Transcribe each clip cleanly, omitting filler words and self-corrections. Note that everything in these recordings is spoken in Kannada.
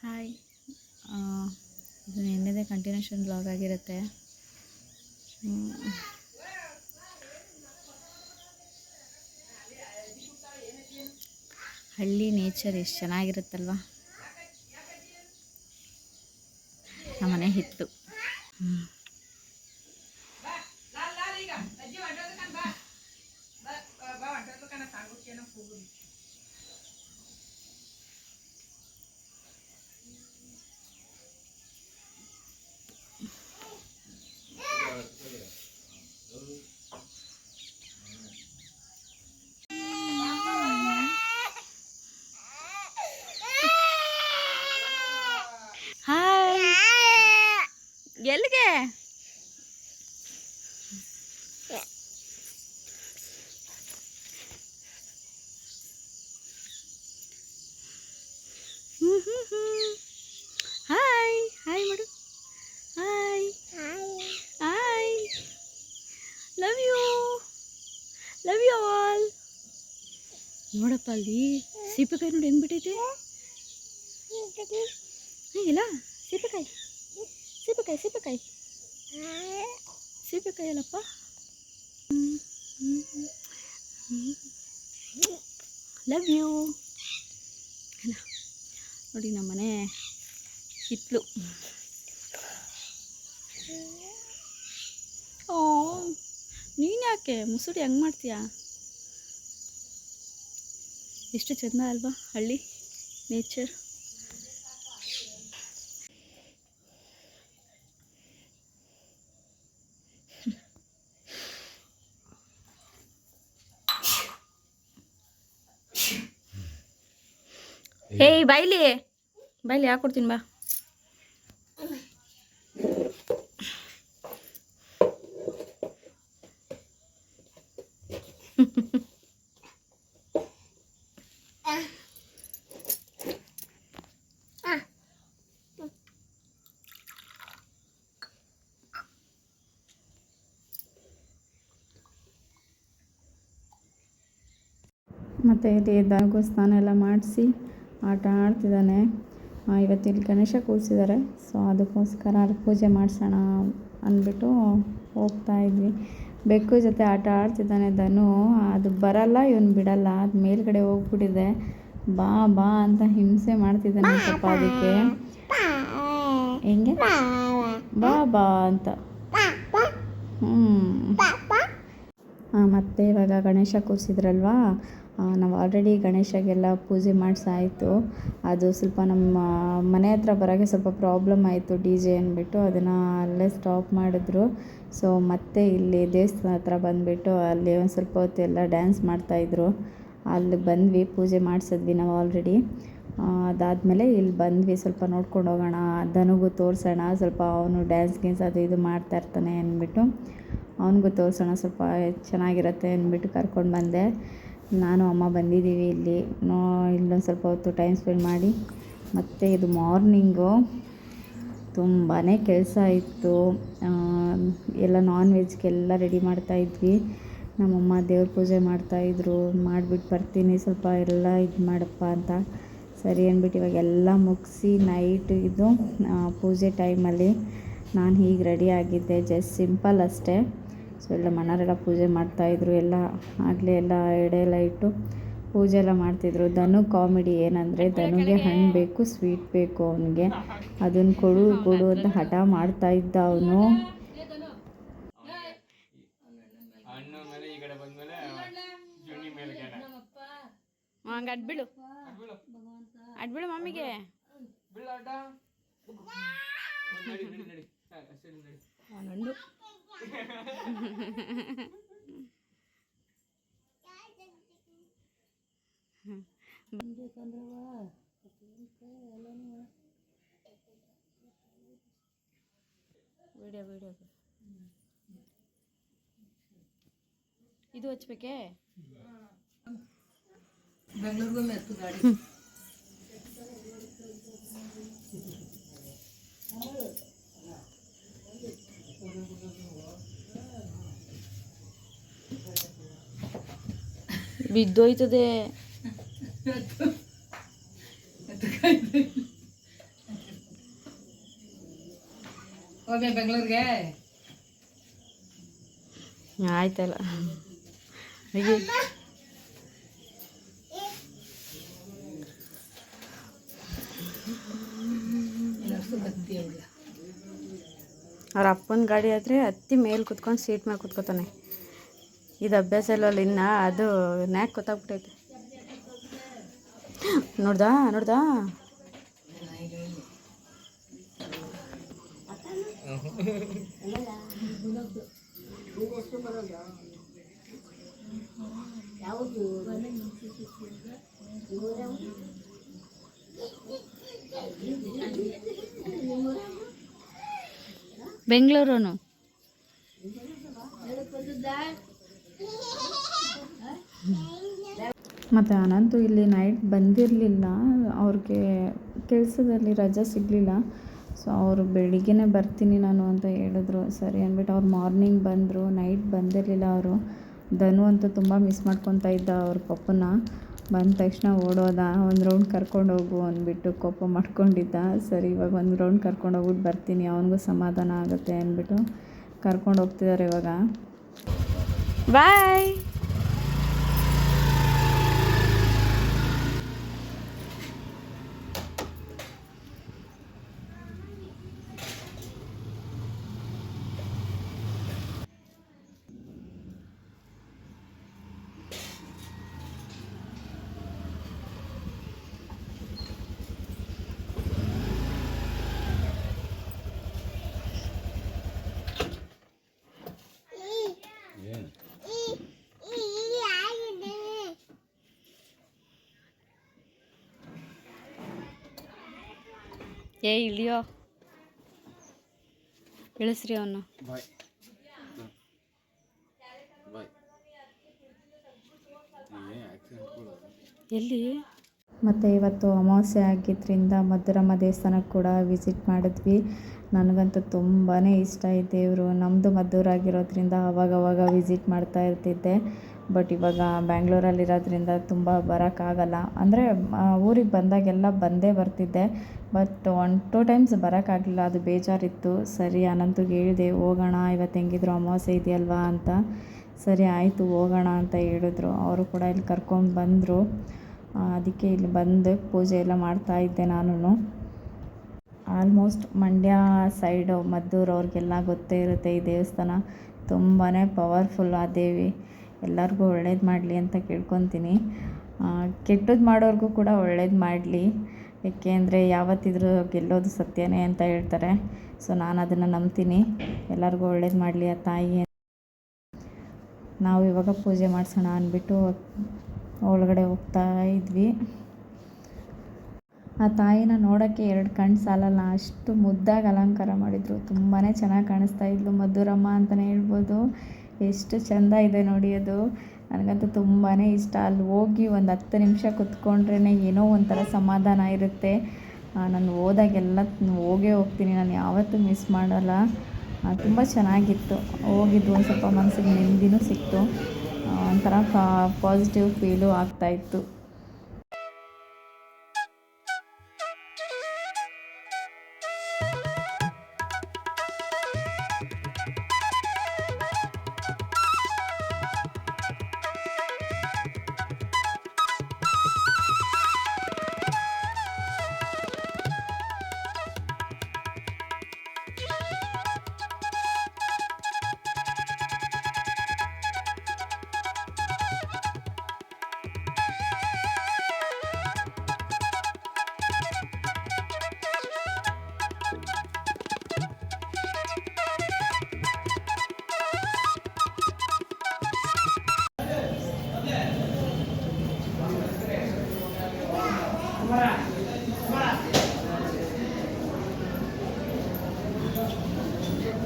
ಹಾಯ್, ಇದು ನಿನ್ನೆದೇ ಕಂಟಿನ್ಯೂಷನ್ ಬ್ಲಾಗ್ ಆಗಿರುತ್ತೆ. ಹಳ್ಳಿ ನೇಚರ್ ಎಷ್ಟು ಚೆನ್ನಾಗಿರುತ್ತಲ್ವ. ನಮ್ಮನೆ ಹಿತ್ತು. ಹಾಯ್, ಎಲ್ಲಿಗೆ? ಹಾಯ್ ಹಾಯ್ ಮಾಡು. Hi hi, love you all. ನೋಡಪ್ಪ ಅಲ್ಲಿ ಸೀಬೆಕಾಯಿ ನೋಡಿ ಹೆಂಗ್ ಬಿಟ್ಟೈತೆ. ಇಲ್ಲ, ಸೀಬೆಕಾಯಿ ಸೀಬೆಕಾಯಿ ಸೀಬೆಕಾಯಿ ಸೀಬೆಕಾಯಿ ಅಲ್ಲಪ್ಪ. Love you. ಅಲ್ಲ ನೋಡಿ, ನಮ್ಮನೆ ಹಿತ್ಲು. ಓ, ನೀನು ಯಾಕೆ ಮುಸುಡಿ ಹಂಗೆ ಮಾಡ್ತೀಯಾ? ಎಷ್ಟು ಚೆಂದ ಅಲ್ವಾ ಹಳ್ಳಿ ನೇಚರ್. ಹೇಯ್, ಬಾಯ್ಲಿ ಬಾಯ್ಲಿ ಹಾಕ್ಕೊಡ್ತೀನಿ ಬಾ. ಮತ್ತು ಇಲ್ಲಿ ದನಗೂ ಸ್ನಾನ ಎಲ್ಲ ಮಾಡಿಸಿ ಆಟ ಆಡ್ತಿದ್ದಾನೆ. ಇವತ್ತು ಇಲ್ಲಿ ಗಣೇಶ ಕೂರಿಸಿದ್ದಾರೆ, ಸೊ ಅದಕ್ಕೋಸ್ಕರ ಅದಕ್ಕೆ ಪೂಜೆ ಮಾಡಿಸೋಣ ಅಂದ್ಬಿಟ್ಟು ಹೋಗ್ತಾ ಇದ್ವಿ. ಬೆಕ್ಕು ಜೊತೆ ಆಟ ಆಡ್ತಿದ್ದಾನೆ ಧನು. ಅದು ಬರಲ್ಲ, ಇವನು ಬಿಡಲ್ಲ. ಅದು ಮೇಲ್ಗಡೆ ಹೋಗ್ಬಿಟ್ಟಿದೆ. ಬಾ ಬಾ ಅಂತ ಹಿಂಸೆ ಮಾಡ್ತಿದ್ದಾನೆ ಸ್ವಲ್ಪ. ಅದಕ್ಕೆ ಹೆಂಗೆ ಬಾ ಬಾ ಅಂತ. ಮತ್ತು ಇವಾಗ ಗಣೇಶ ಕೂರಿಸಿದ್ರಲ್ವ, ನಾವು ಆಲ್ರೆಡಿ ಗಣೇಶಗೆಲ್ಲ ಪೂಜೆ ಮಾಡಿಸಾಯಿತು. ಅದು ಸ್ವಲ್ಪ ನಮ್ಮ ಮನೆ ಹತ್ರ ಬರೋಕ್ಕೆ ಸ್ವಲ್ಪ ಪ್ರಾಬ್ಲಮ್ ಆಯಿತು, ಡಿ ಜೆ ಅಂದ್ಬಿಟ್ಟು ಅದನ್ನು ಅಲ್ಲೇ ಸ್ಟಾಪ್ ಮಾಡಿದ್ರು. ಸೊ ಮತ್ತೆ ಇಲ್ಲಿ ದೇವಸ್ಥಾನ ಹತ್ರ ಬಂದುಬಿಟ್ಟು ಅಲ್ಲಿ ಒಂದು ಸ್ವಲ್ಪ ಹೊತ್ತೆಲ್ಲ ಡ್ಯಾನ್ಸ್ ಮಾಡ್ತಾಯಿದ್ರು. ಅಲ್ಲಿ ಬಂದ್ವಿ, ಪೂಜೆ ಮಾಡಿಸಿದ್ವಿ ನಾವು ಆಲ್ರೆಡಿ. ಅದಾದಮೇಲೆ ಇಲ್ಲಿ ಬಂದ್ವಿ, ಸ್ವಲ್ಪ ನೋಡ್ಕೊಂಡು ಹೋಗೋಣ, ಧನುಗೂ ತೋರಿಸೋಣ ಸ್ವಲ್ಪ. ಅವನು ಡ್ಯಾನ್ಸ್ ಗೀನ್ಸ್ ಅದು ಇದು ಮಾಡ್ತಾಯಿರ್ತಾನೆ ಅಂದ್ಬಿಟ್ಟು ಅವನಿಗೂ ತೋರಿಸೋಣ, ಸ್ವಲ್ಪ ಚೆನ್ನಾಗಿರುತ್ತೆ ಅಂದ್ಬಿಟ್ಟು ಕರ್ಕೊಂಡು ಬಂದೆ. ನಾನು ಅಮ್ಮ ಬಂದಿದ್ದೀವಿ ಇಲ್ಲಿ. ಇಲ್ಲೊಂದು ಸ್ವಲ್ಪ ಹೊತ್ತು ಟೈಮ್ ಸ್ಪೆಂಡ್ ಮಾಡಿ ಮತ್ತು ಇದು ಮಾರ್ನಿಂಗು ತುಂಬಾ ಕೆಲಸ ಇತ್ತು. ಎಲ್ಲ ನಾನ್ ವೆಜ್ಗೆಲ್ಲ ರೆಡಿ ಮಾಡ್ತಾಯಿದ್ವಿ. ನಮ್ಮಮ್ಮ ದೇವ್ರ ಪೂಜೆ ಮಾಡ್ತಾಯಿದ್ರು. ಮಾಡಿಬಿಟ್ಟು ಬರ್ತೀನಿ, ಸ್ವಲ್ಪ ಎಲ್ಲ ಇದು ಮಾಡಪ್ಪ ಅಂತ ಸರಿ ಅಂದ್ಬಿಟ್ಟು ಇವಾಗೆಲ್ಲ ಮುಗಿಸಿ ನೈಟ್ ಇದು ಪೂಜೆ ಟೈಮಲ್ಲಿ ನಾನು ಹೀಗೆ ರೆಡಿ ಆಗಿದ್ದೆ, ಜಸ್ಟ್ ಸಿಂಪಲ್ ಅಷ್ಟೇ. ಸೊ ಎಲ್ಲ ಮನೆಯವರೆಲ್ಲ ಪೂಜೆ ಮಾಡ್ತಾಯಿದ್ರು. ಎಲ್ಲ ಆಗಲೇ ಎಲ್ಲ ಎಡೆ ಎಲ್ಲ ಇಟ್ಟು ಪೂಜೆ ಎಲ್ಲ ಮಾಡ್ತಿದ್ರು. ಧನು ಕಾಮಿಡಿ ಏನಂದರೆ, ಧನುಗೆ ಹಣ್ಣು ಬೇಕು, ಸ್ವೀಟ್ ಬೇಕು ಅವನಿಗೆ. ಅದನ್ನು ಕೊಡು ಕೊಡು ಅಂತ ಹಠ ಮಾಡ್ತಾಯಿದ್ದ ಅವನು. ಹಂಗೆ ಅಡ್ಬಿಡು ಅಡ್ಬಿಡು ಮಮ್ಮಿಗೆ. ಅವನೊಂದು ವಿಡಿಯೋ ಇದು ಹಚ್ಬೇಕೇ. ಬೆಂಗಳೂರಿಗೂ ಮೆತ್ತು ಗಾಡಿ ಬಿದ್ದೋಯ್ತದೆ. ಹೋಗಿ ಬೆಂಗಳೂರಿಗೆ ಆಯ್ತಲ್ಲ ಅವ್ರ ಅಪ್ಪನ ಗಾಡಿ ಆದರೆ ಹತ್ತಿ ಮೇಲೆ ಕುತ್ಕೊಂಡು ಸೀಟ್ ಮೇಲೆ ಕುತ್ಕೋತಾನೆ. ಇದು ಅಭ್ಯಾಸ ಇಲ್ಲವಲ್ಲ ಇನ್ನು, ಅದು ನ್ಯಾಕ್ ಗೊತ್ತಾಗ್ಬಿಟ್ಟೈತೆ. ನೋಡ್ದಾ ಬೆಂಗಳೂರು ಮತ್ತು ಅನಂತು ಇಲ್ಲಿ ನೈಟ್ ಬಂದಿರಲಿಲ್ಲ, ಅವ್ರಿಗೆ ಕೆಲಸದಲ್ಲಿ ರಜೆ ಸಿಗಲಿಲ್ಲ. ಸೊ ಅವರು ಬೆಳಿಗ್ಗೆನೇ ಬರ್ತೀನಿ ನಾನು ಅಂತ ಹೇಳಿದ್ರು. ಸರಿ ಅಂದ್ಬಿಟ್ಟು ಅವ್ರು ಮಾರ್ನಿಂಗ್ ಬಂದರು, ನೈಟ್ ಬಂದಿರಲಿಲ್ಲ ಅವರು. ಧನು ಅಂತೂ ತುಂಬ ಮಿಸ್ ಮಾಡ್ಕೊತಾ ಇದ್ದ ಅವ್ರ ಪಪ್ಪನ. ಬಂದ ತಕ್ಷಣ ಓಡೋದ, ಒಂದು ರೌಂಡ್ ಕರ್ಕೊಂಡು ಹೋಗು ಅಂದ್ಬಿಟ್ಟು ಕೋಪ ಮಾಡ್ಕೊಂಡಿದ್ದ. ಸರಿ ಇವಾಗ ಒಂದು ರೌಂಡ್ ಕರ್ಕೊಂಡು ಹೋಗ್ಬಿಟ್ಟು ಬರ್ತೀನಿ, ಅವನಿಗೂ ಸಮಾಧಾನ ಆಗುತ್ತೆ ಅಂದ್ಬಿಟ್ಟು ಕರ್ಕೊಂಡು ಹೋಗ್ತಿದ್ದಾರೆ ಇವಾಗ. ಬಾಯ್. ಏ ಇಳಿಯೋ, ಇಳಿಸ್ರಿ ಅವನು. ಎಲ್ಲಿ ಮತ್ತು ಇವತ್ತು ಅಮಾವಾಸ್ಯೆ ಆಗಿದ್ದರಿಂದ ಮಧುರಮ್ಮ ದೇವಸ್ಥಾನಕ್ಕೆ ಕೂಡ ವಿಸಿಟ್ ಮಾಡಿದ್ವಿ. ನನಗಂತೂ ತುಂಬಾ ಇಷ್ಟ ಈ ದೇವರು. ನಮ್ಮದು ಮದ್ದೂರಾಗಿರೋದ್ರಿಂದ ಅವಾಗವಾಗ ವಿಸಿಟ್ ಮಾಡ್ತಾ ಇರ್ತಿದ್ದೆ. ಬಟ್ ಇವಾಗ ಬ್ಯಾಂಗ್ಳೂರಲ್ಲಿರೋದ್ರಿಂದ ತುಂಬ ಬರೋಕ್ಕಾಗಲ್ಲ. ಅಂದರೆ ಊರಿಗೆ ಬಂದಾಗೆಲ್ಲ ಬಂದೇ ಬರ್ತಿದ್ದೆ, ಬಟ್ 1-2 ಟೈಮ್ಸ್ ಬರೋಕ್ಕಾಗಲಿಲ್ಲ, ಅದು ಬೇಜಾರಿತ್ತು. ಸರಿ ಅನಂತಗೆ ಹೇಳಿದೆ ಹೋಗೋಣ, ಇವತ್ತು ಹೆಂಗಿದ್ರು ಅಮಾವಾಸ್ಯೆ ಇದೆಯಲ್ವಾ ಅಂತ. ಸರಿ ಆಯಿತು ಹೋಗೋಣ ಅಂತ ಹೇಳಿದ್ರು. ಅವರು ಕೂಡ ಇಲ್ಲಿ ಕರ್ಕೊಂಡು ಬಂದರು. ಅದಕ್ಕೆ ಇಲ್ಲಿ ಬಂದು ಪೂಜೆ ಎಲ್ಲ ಮಾಡ್ತಾಯಿದ್ದೆ ನಾನು. ಆಲ್ಮೋಸ್ಟ್ ಮಂಡ್ಯ ಸೈಡು ಮದ್ದೂರು ಅವ್ರಿಗೆಲ್ಲ ಗೊತ್ತೇ ಇರುತ್ತೆ ಈ ದೇವಸ್ಥಾನ. ತುಂಬಾ ಪವರ್ಫುಲ್ ಆ ದೇವಿ. ಎಲ್ಲರಿಗೂ ಒಳ್ಳೇದು ಮಾಡಲಿ ಅಂತ ಕೇಳ್ಕೊತೀನಿ. ಕೆಟ್ಟದ್ದು ಮಾಡೋರಿಗೂ ಕೂಡ ಒಳ್ಳೇದು ಮಾಡಲಿ, ಏಕೆಂದರೆ ಯಾವತ್ತಿದ್ರೂ ಗೆಲ್ಲೋದು ಸತ್ಯನೇ ಅಂತ ಹೇಳ್ತಾರೆ. ಸೊ ನಾನು ಅದನ್ನು ನಂಬ್ತೀನಿ. ಎಲ್ಲರಿಗೂ ಒಳ್ಳೇದು ಮಾಡಲಿ ಆ ತಾಯಿ. ನಾವು ಇವಾಗ ಪೂಜೆ ಮಾಡಿಸೋಣ ಅಂದ್ಬಿಟ್ಟು ಒಳಗಡೆ ಹೋಗ್ತಾ ಇದ್ವಿ. ಆ ತಾಯಿನ ನೋಡೋಕ್ಕೆ 2 ಕಣ್ಣು ಸಾಲಲ್ಲ, ಅಷ್ಟು ಮುದ್ದಾಗಿ ಅಲಂಕಾರ ಮಾಡಿದರು. ತುಂಬಾ ಚೆನ್ನಾಗಿ ಕಾಣಿಸ್ತಾ ಇದ್ಲು. ಮಧುರಮ್ಮ ಅಂತಲೇ ಹೇಳ್ಬೋದು. ಎಷ್ಟು ಚೆಂದ ಇದೆ ನೋಡಿ ಅದು. ನನಗಂತೂ ತುಂಬಾ ಇಷ್ಟ. ಅಲ್ಲಿ ಹೋಗಿ ಒಂದು 10 ನಿಮಿಷ ಕುತ್ಕೊಂಡ್ರೇ ಏನೋ ಒಂಥರ ಸಮಾಧಾನ ಇರುತ್ತೆ. ನಾನು ಹೋದಾಗೆಲ್ಲ ಹೋಗೇ ಹೋಗ್ತೀನಿ, ನಾನು ಯಾವತ್ತೂ ಮಿಸ್ ಮಾಡಲ್ಲ. ತುಂಬ ಚೆನ್ನಾಗಿತ್ತು. ಹೋಗಿದ್ದು ಒಂದು ಸ್ವಲ್ಪ ಮನಸ್ಸಿಗೆ ನೆಮ್ಮದಿನೂ ಸಿಕ್ತು, ಒಂಥರ ಪಾಸಿಟಿವ್ ಫೀಲು ಆಗ್ತಾಯಿತ್ತು.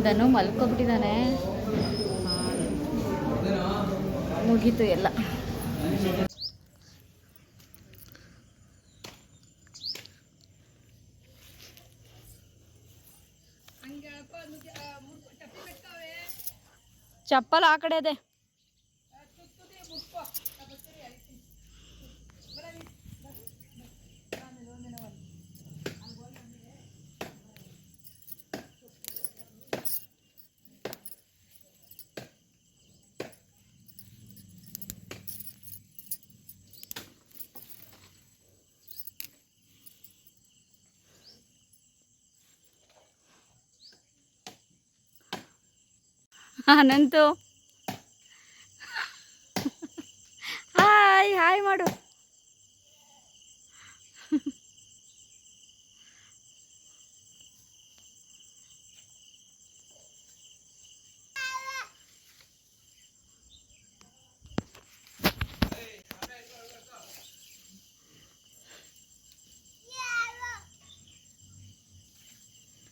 ಧನು ಮಲ್ಕೊಬಿಟ್ಟಿದ್ದಾನೆ. ಮುಗೀತು ಎಲ್ಲ. ಚಪ್ಪಲ್ ಆ ಕಡೆ ಇದೆ. ಅನಂತು ಹಾಯ್ ಹಾಯ್ ಮಾಡು.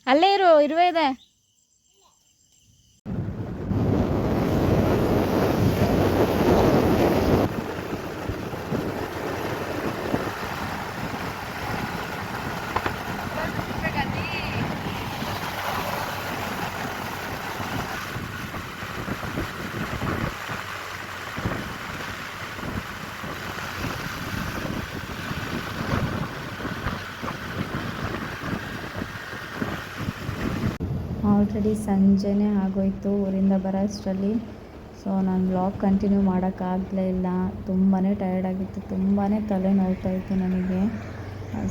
ಅಲ್ಲೇ ಇರುವೆ ಇದೆ. ಆಲ್ರೆಡಿ ಸಂಜೆನೇ ಆಗೋಯ್ತು ಊರಿಂದ ಬರೋ ಅಷ್ಟರಲ್ಲಿ. ಸೊ ನಾನು ವ್ಲಾಗ್ ಕಂಟಿನ್ಯೂ ಮಾಡೋಕ್ಕಾಗಲೇ ಇಲ್ಲ. ತುಂಬಾ ಟಯರ್ಡ್ ಆಗಿತ್ತು, ತುಂಬಾ ತಲೆ ನೋವ್ತಾಯಿತ್ತು ನನಗೆ.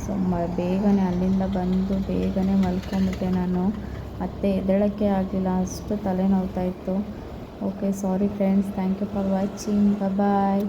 ಸೊ ಬೇಗನೆ ಅಲ್ಲಿಂದ ಬಂದು ಬೇಗನೆ ಮಲ್ಕೊಂಬಿಟ್ಟೆ ನಾನು. ಮತ್ತೆ ಎದ್ದೇಳೋಕ್ಕೆ ಆಗಲಿಲ್ಲ, ಅಷ್ಟು ತಲೆ ನೋವ್ತಾಯಿತ್ತು. Okay, sorry friends, thank you for watching. Bye.